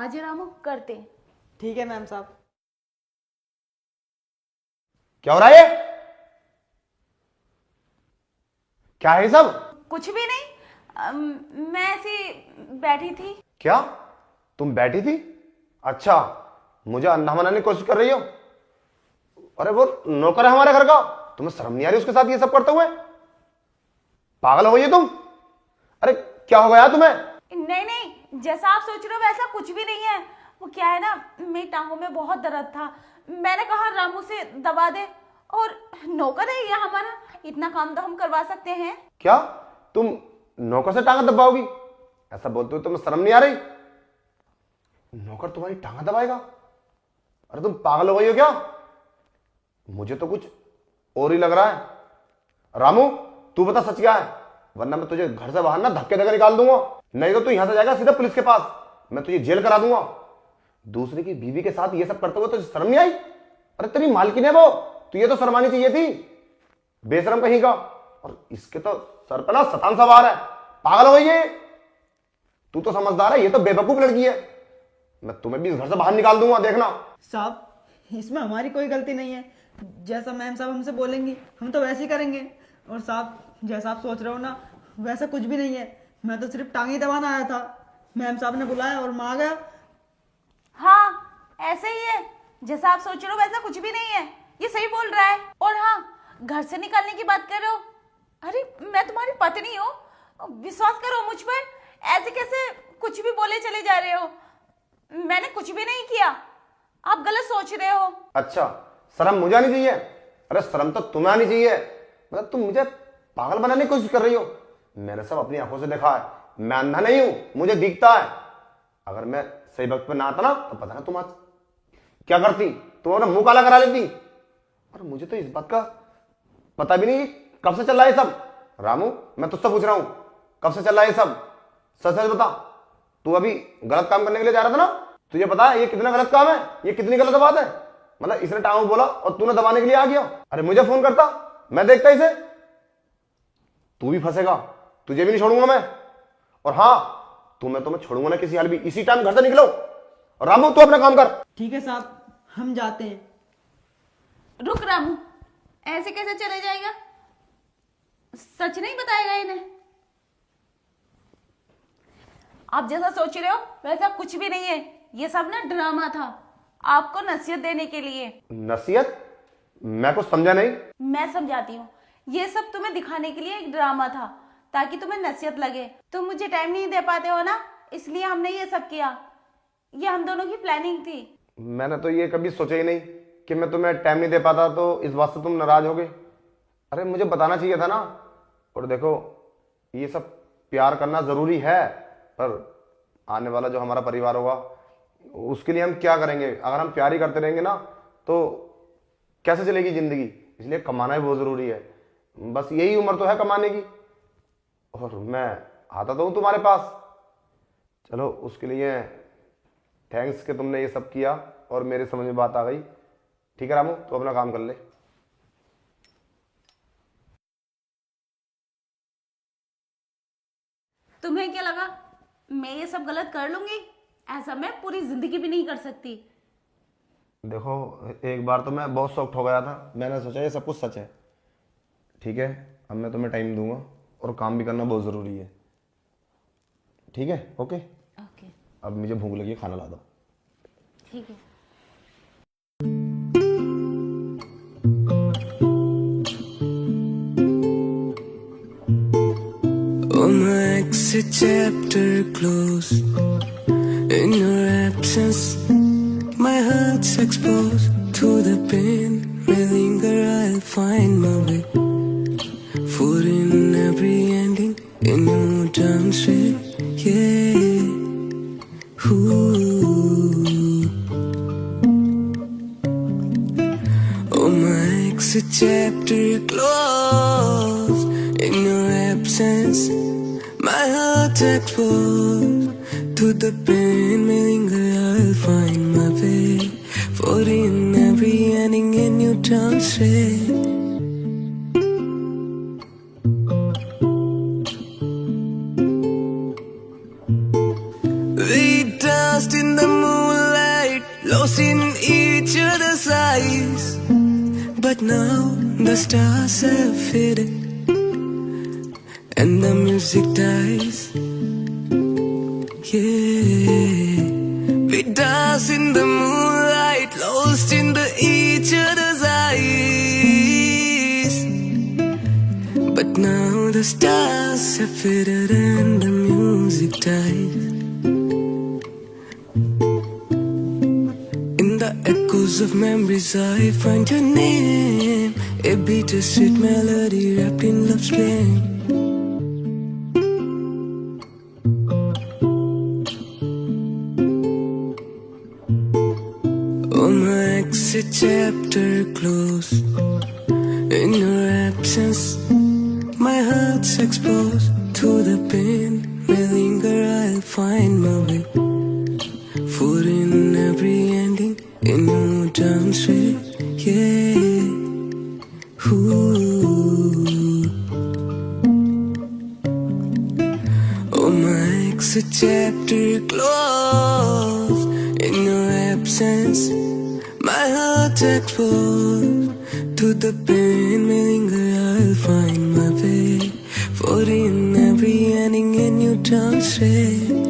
आज रामू करते। ठीक है मैम साहब। क्या हो रहा है? क्या है सब? कुछ भी नहीं, मैं ऐसी बैठी थी। क्या तुम बैठी थी? अच्छा, मुझे अंधा बनाने की कोशिश कर रही हो? अरे वो नौकर है हमारे घर का, तुम्हें शर्म नहीं आ रही उसके साथ ये सब करते हुए? पागल हो गई तुम? अरे क्या हो गया तुम्हें? नहीं नहीं, जैसा आप सोच रहे हो वैसा कुछ भी नहीं है। वो क्या है ना, मेरी टांगों में बहुत दर्द था, मैंने कहा रामू से दबा दे, और नौकर है ये हमारा, इतना काम तो हम करवा सकते हैं। क्या तुम नौकर से टांगा दबाओगी? ऐसा बोलते हो तुम्हें शर्म नहीं आ रही? नौकर तुम्हारी टांगा दबाएगा? अरे तुम पागल हो गई हो क्या? मुझे तो कुछ और ही लग रहा है। रामू तू बता सच क्या है, वरना मैं तुझे घर से बाहर ना धक्के देकर निकाल दूंगा। नहीं तो तू यहां से जाएगा सीधा पुलिस के पास, मैं तुझे जेल करा दूंगा। दूसरे की बीवी के साथ ये सब करते हुए तुझे शर्म नहीं आई? अरे तेरी मालकिन है वो, तू ये तो शर्मानी चाहिए थी, बेशरम कहीं का। और इसके तो सर पे ना शैतान सवार है। पागल हो गई है तू, तो समझदार है, ये तो बेवकूफ लड़की है। मैं तुम्हें भी इस घर से बाहर निकाल दूंगा, देखना। साहब इसमें हमारी कोई गलती नहीं है, जैसा मैम साहब हमसे बोलेंगी हम तो वैसे ही करेंगे। और साहब जैसा आप सोच रहे हो ना वैसा कुछ भी नहीं है, मैं तो सिर्फ टांगे दबाना आया था, मैम साहब ने बुलाया और मैं आ गया। हाँ ऐसे ही है, जैसा आप सोच रहे हो वैसा कुछ भी नहीं है, ये सही बोल रहा है। और हाँ, घर से निकालने की बात कर रहे हो, अरे मैं तुम्हारी पत्नी हूँ, विश्वास करो मुझ पर। ऐसे कैसे कुछ भी बोले चले जा रहे हो, मैंने कुछ भी नहीं किया, आप गलत सोच रहे हो। अच्छा, शर्म मुझे आनी चाहिए? अरे शर्म तो तुम्हें आनी चाहिए, मतलब तुम मुझे पागल बनाने की कोशिश कर रही हो। मैंने सब अपनी आंखों से देखा है, मैं अंधा नहीं हूं, मुझे दिखता है। अगर मैं सही वक्त पे ना आता ना तो पता ना तुम आज क्या करती, तुम अपना मुंह काला करा लेती। और मुझे तो इस बात का पता भी नहीं कब से चल रहा है सब। रामू मैं तुझसे पूछ रहा हूं, कब से चल रहा है सब? सच सच बता, तू अभी गलत काम करने के लिए जा रहा था ना? तुझे पता है ये कितना गलत काम है, ये कितनी गलत बात है? मतलब इसने टांगों बोला और तूने दबाने के लिए आ गया। अरे मुझे फोन करता, मैं देखता इसे। तू भी फंसेगा, तुझे भी नहीं छोड़ूंगा मैं। और हाँ तुम्हें तो मैं छोड़ूंगा ना किसी हाल भी, इसी टाइम घर से निकलो। और रामू तू अपना काम कर। ठीक है साहब हम जाते हैं। रुक रामू, ऐसे कैसे चले जाएगा, सच नहीं बताएगा इन्हें? आप जैसा सोच रहे हो वैसा कुछ भी नहीं है, ये सब ना ड्रामा था, आपको नसीहत देने के लिए। नसीहत? मैं कुछ समझा नहीं। मैं समझाती हूँ, ये सब तुम्हें दिखाने के लिए एक ड्रामा था, ताकि तुम्हें नसीहत लगे। तुम मुझे टाइम नहीं दे पाते हो ना, इसलिए हमने ये सब किया, ये हम दोनों की प्लानिंग थी। मैंने तो ये कभी सोचा ही नहीं कि मैं तुम्हें टाइम नहीं दे पाता तो इस बात से तुम नाराज होगे। अरे मुझे बताना चाहिए था ना। और देखो ये सब प्यार करना जरूरी है, पर आने वाला जो हमारा परिवार होगा उसके लिए हम क्या करेंगे? अगर हम प्यार ही करते रहेंगे ना तो कैसे चलेगी जिंदगी? इसलिए कमाना ही बहुत जरूरी है, बस यही उम्र तो है कमाने की। और मैं आता तो हूं तुम्हारे पास, चलो उसके लिए थैंक्स कि तुमने ये सब किया और मेरे समझ में बात आ गई। ठीक है रामू तू अपना काम कर ले। तुम्हें क्या लगा मैं ये सब गलत कर लूंगी? ऐसा मैं पूरी जिंदगी भी नहीं कर सकती। देखो एक बार तो मैं बहुत शॉक्ड हो गया था, मैंने सोचा ये सब कुछ सच है। ठीक है अब मैं तुम्हें टाइम दूंगा और काम भी करना बहुत ज़रूरी है। ठीक है ओके। ओके अब मुझे भूख लगी है, खाना ला दो। ठीक है। Oh, my exit chapter closed. In your absence, my heart's exposed to the pain. May linger, I'll find my way. For in every ending, a new turn straight. Yeah. Ooh. Oh, my exit chapter closed. In your absence, my heart's exposed to the pain. May linger, I'll find my way. For in every ending, a new turn straight. We danced in the lost in each other's eyes. But now the stars have faded and the music dies. Yeah, we dance in the moonlight, lost in each other's eyes. But now the stars have faded and the music dies. In the echoes of memories I find your name, a bittersweet melody wrapped in love's flame. Oh, my exit chapter closed. In your absence, my heart's exposed to the pain. May linger, I'll find my way. For in every ending, a new turn straight. Yeah. Ooh. Oh, my exit chapter closed. In your absence, my heart's exposed to the pain. May linger, I'll find my way. For in every ending, a new turn straight.